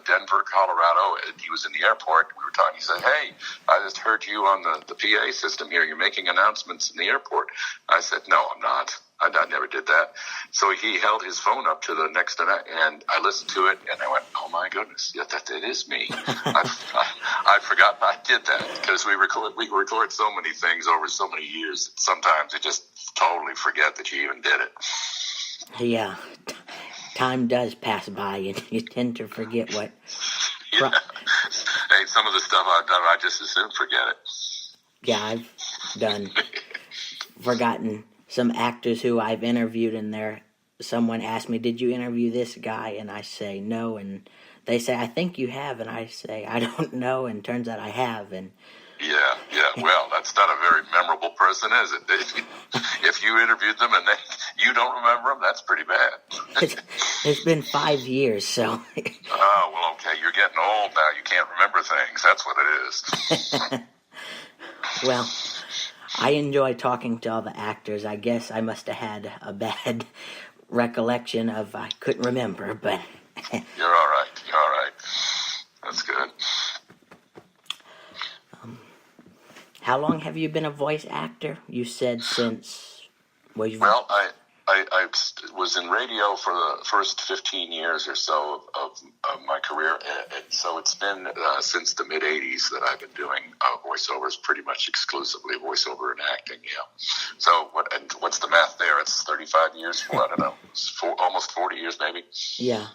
Denver, Colorado. He was in the airport. We were talking. He said, "Hey, I just heard you on the PA system here. You're making announcements in the airport." I said, "No, I'm not. I never did that." So he held his phone up to the next, and I listened to it, and I went, "Oh my goodness, yeah, that is me." I'd forgotten I did that, because we record so many things over so many years. Sometimes you just totally forget that you even did it. Yeah, time does pass by, and you tend to forget what. Yeah. Hey, some of the stuff I've done, I just as soon forget it. Yeah, I've forgotten some actors who I've interviewed, and someone asked me, "Did you interview this guy?" And I say no, and they say, "I think you have," and I say, "I don't know," and turns out I have. And yeah. Well, that's not a very memorable person, is it? If you interviewed them and you don't remember them, that's pretty bad. It's been 5 years, so. Oh, well, okay. You're getting old now. You can't remember things. That's what it is. Well, I enjoy talking to all the actors. I guess I must have had a bad recollection of I couldn't remember, but... You're all right. That's good. How long have you been a voice actor? You said since... Well, I was in radio for the first 15 years or so of my career, and so it's been since the mid-'80s that I've been doing voiceovers, pretty much exclusively voiceover and acting, yeah. So what's the math there? It's 35 years, I don't know, almost 40 years maybe. Yeah.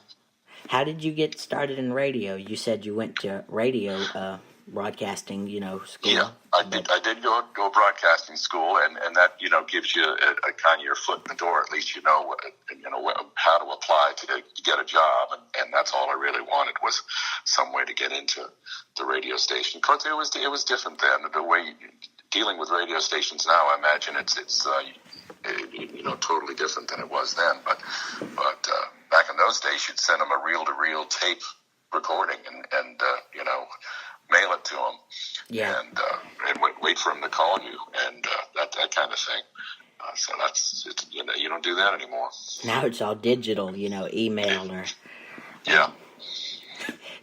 How did you get started in radio? You said you went to radio broadcasting, school. Yeah, I did go broadcasting school, and that gives you a kind of your foot in the door. At least you know how to apply to get a job, and that's all I really wanted was some way to get into the radio station. Of course, it was different then. The way dealing with radio stations now, I imagine it's totally different than it was then. But back in those days, you'd send them a reel-to-reel tape recording, and mail it to them, yeah, and wait for them to call you, and that kind of thing. So you don't do that anymore. Now it's all digital, email or. Yeah.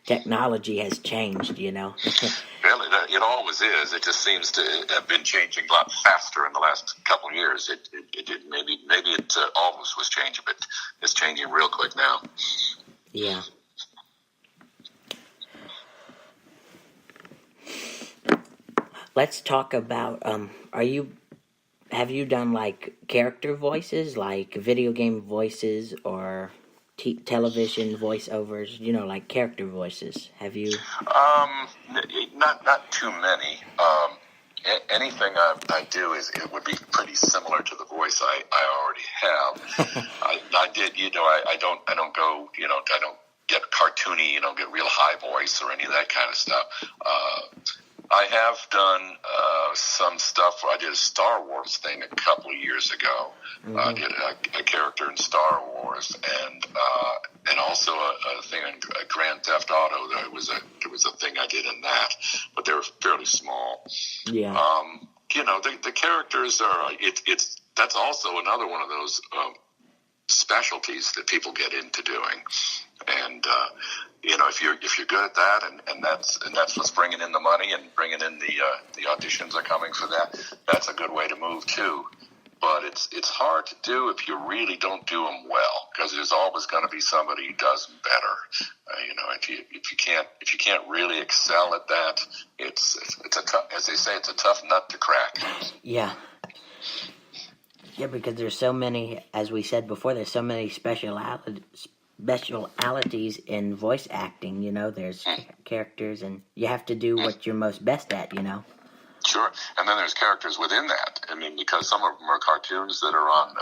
Technology has changed, Well, it always is. It just seems to have been changing a lot faster in the last couple of years. It did maybe it always was changing, but it's changing real quick now. Yeah. Let's talk about, have you done like character voices, like video game voices or television voiceovers, like character voices? Have you? Not too many. Anything I do it would be pretty similar to the voice I already have. I did, I don't go, I don't get cartoony, get real high voice or any of that kind of stuff. I have done some stuff. I did a Star Wars thing a couple of years ago. Mm-hmm. I did a character in Star Wars, and also a thing in Grand Theft Auto. There was a thing I did in that, but they were fairly small. Yeah. The characters are. That's also another one of those specialties that people get into doing, and. If you're good at that, and that's what's bringing in the money and bringing in the auditions are coming for that. That's a good way to move too. But it's hard to do if you really don't do them well, because there's always going to be somebody who does them better. If you can't really excel at that, it's a tough, as they say, it's a tough nut to crack. Yeah. Yeah, because there's so many, as we said before, there's so many specialities in voice acting, there's characters, and you have to do what you're most best at, Sure, and then there's characters within that. I mean, because some of them are cartoons that are on,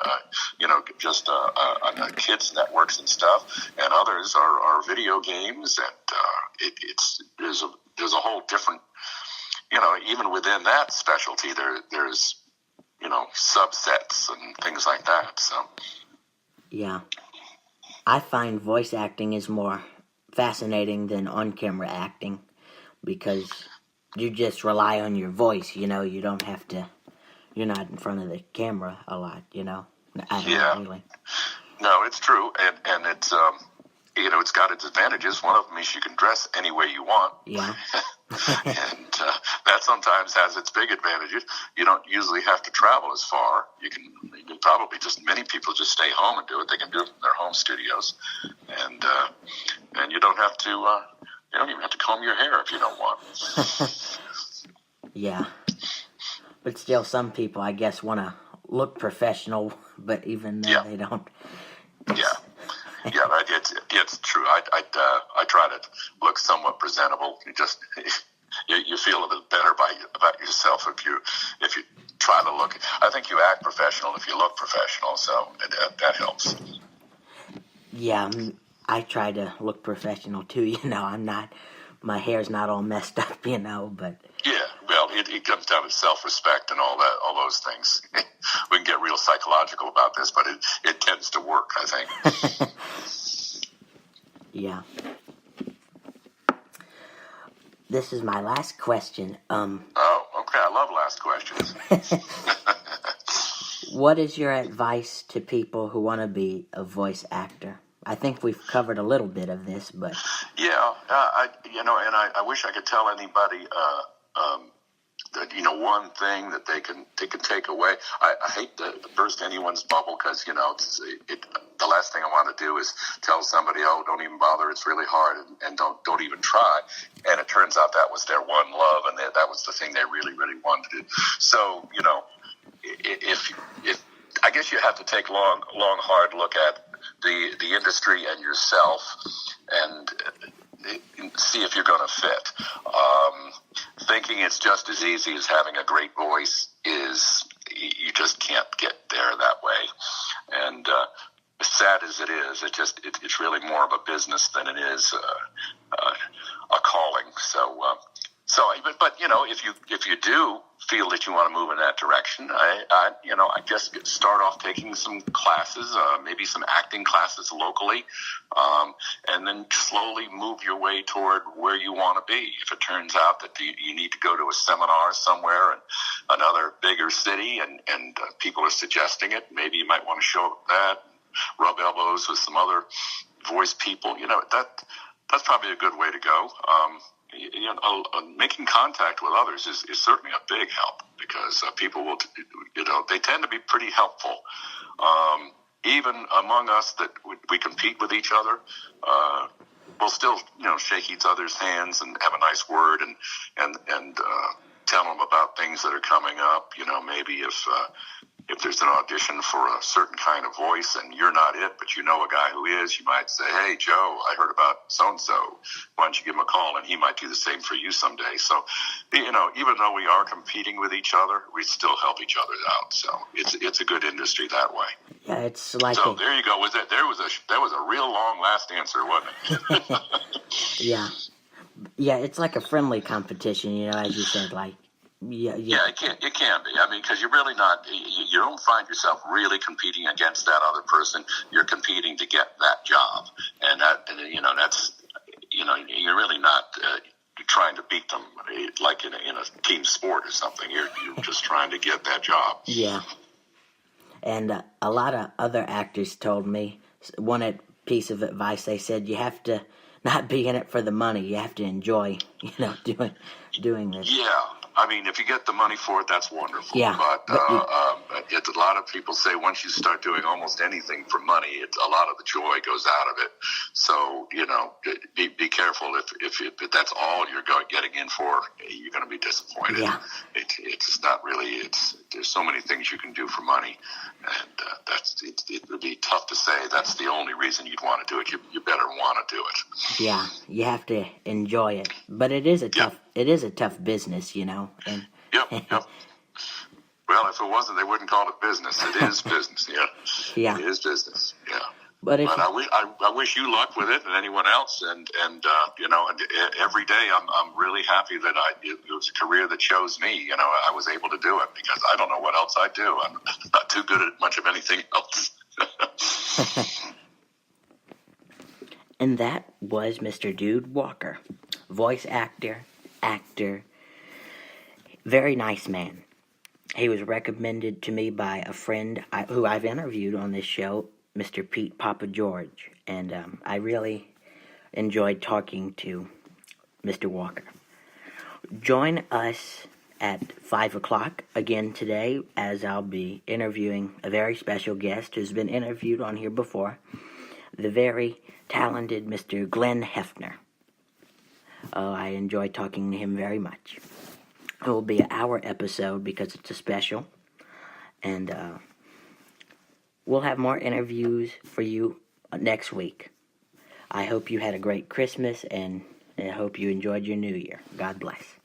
just on kids' networks and stuff, and others are video games, and there's a whole different, even within that specialty, there's subsets and things like that. So, yeah. I find voice acting is more fascinating than on-camera acting, because you just rely on your voice, you don't have to, you're not in front of the camera a lot, Yeah. Really. No, it's true, and it's, it's got its advantages. One of them is you can dress any way you want. Yeah. And that sometimes has its big advantages. You don't usually have to travel as far. You can probably many people just stay home and do it. They can do it in their home studios. And you don't have to, you don't even have to comb your hair if you don't want. Yeah. But still, some people, I guess, want to look professional, but even though they don't. Yeah. Yeah, it's true. I try to look somewhat presentable. You feel a bit better about yourself if you try to look. I think you act professional if you look professional, so that helps. Yeah, I try to look professional too. My hair's not all messed up, but. Yeah, well, it comes down to self-respect and all those things. We can get real psychological about this, but it tends to work, I think. Yeah. This is my last question. Oh, okay. I love last questions. What is your advice to people who want to be a voice actor? I think we've covered a little bit of this, but yeah, I wish I could tell anybody that one thing that they can take away. I hate to burst anyone's bubble because the last thing I want to do is tell somebody, oh, don't even bother, it's really hard, and don't even try. And it turns out that was their one love, and that was the thing they really, really wanted to do. So if I guess you have to take long, hard look at the industry and yourself, and see if you're going to fit. Thinking it's just as easy as having a great voice you just can't get there that way. And as sad as it is, it's really more of a business than it is a calling. But if you do feel that you want to move in that direction, I guess start off taking some classes, maybe some acting classes locally, and then slowly move your way toward where you want to be. If it turns out that you need to go to a seminar somewhere in another bigger city, and people are suggesting it, maybe you might want to show up that, rub elbows with some other voice people. That's probably a good way to go. Making contact with others is certainly a big help, because people will, they tend to be pretty helpful. Even among us that we compete with each other, we'll still, shake each other's hands and have a nice word and tell them about things that are coming up. Maybe if there's an audition for a certain kind of voice and you're not it, but you know a guy who is, you might say, hey, Joe, I heard about so-and-so. Why don't you give him a call? And he might do the same for you someday. So, even though we are competing with each other, we still help each other out. So it's a good industry that way. Yeah, it's like so there you go. That was a real long last answer, wasn't it? Yeah. Yeah, it's like a friendly competition, as you said, like. Yeah, it can be. I mean, because you're really not. You don't find yourself really competing against that other person. You're competing to get that job, and that's you're really not trying to beat them like in a team sport or something. You're just trying to get that job. Yeah, and a lot of other actors told me one piece of advice. They said you have to not be in it for the money. You have to enjoy, doing this. Yeah. I mean, if you get the money for it, that's wonderful. Yeah, but a lot of people say once you start doing almost anything for money, a lot of the joy goes out of it. So, be careful. If that's all you're getting in for, you're going to be disappointed. Yeah. It's not really. There's so many things you can do for money, and it would be tough to say that's the only reason you'd want to do it. You better want to do it. Yeah, you have to enjoy it, but it is a tough business, And Yep. Well, if it wasn't, they wouldn't call it business. It is business. Yeah. Yeah. It is business. Yeah. But I wish you luck with it and anyone else. And every day I'm really happy that it was a career that chose me. I was able to do it because I don't know what else I'd do. I'm not too good at much of anything else. And that was Mr. Dude Walker, voice actor, very nice man. He was recommended to me by a friend who I've interviewed on this show, Mr. Pete Papa George, and I really enjoyed talking to Mr. Walker. Join us at 5 o'clock again today, as I'll be interviewing a very special guest who's been interviewed on here before, the very talented Mr. Glenn Hefner. I enjoyed talking to him very much. It will be an hour episode because it's a special, and we'll have more interviews for you next week. I hope you had a great Christmas, and I hope you enjoyed your New Year. God bless.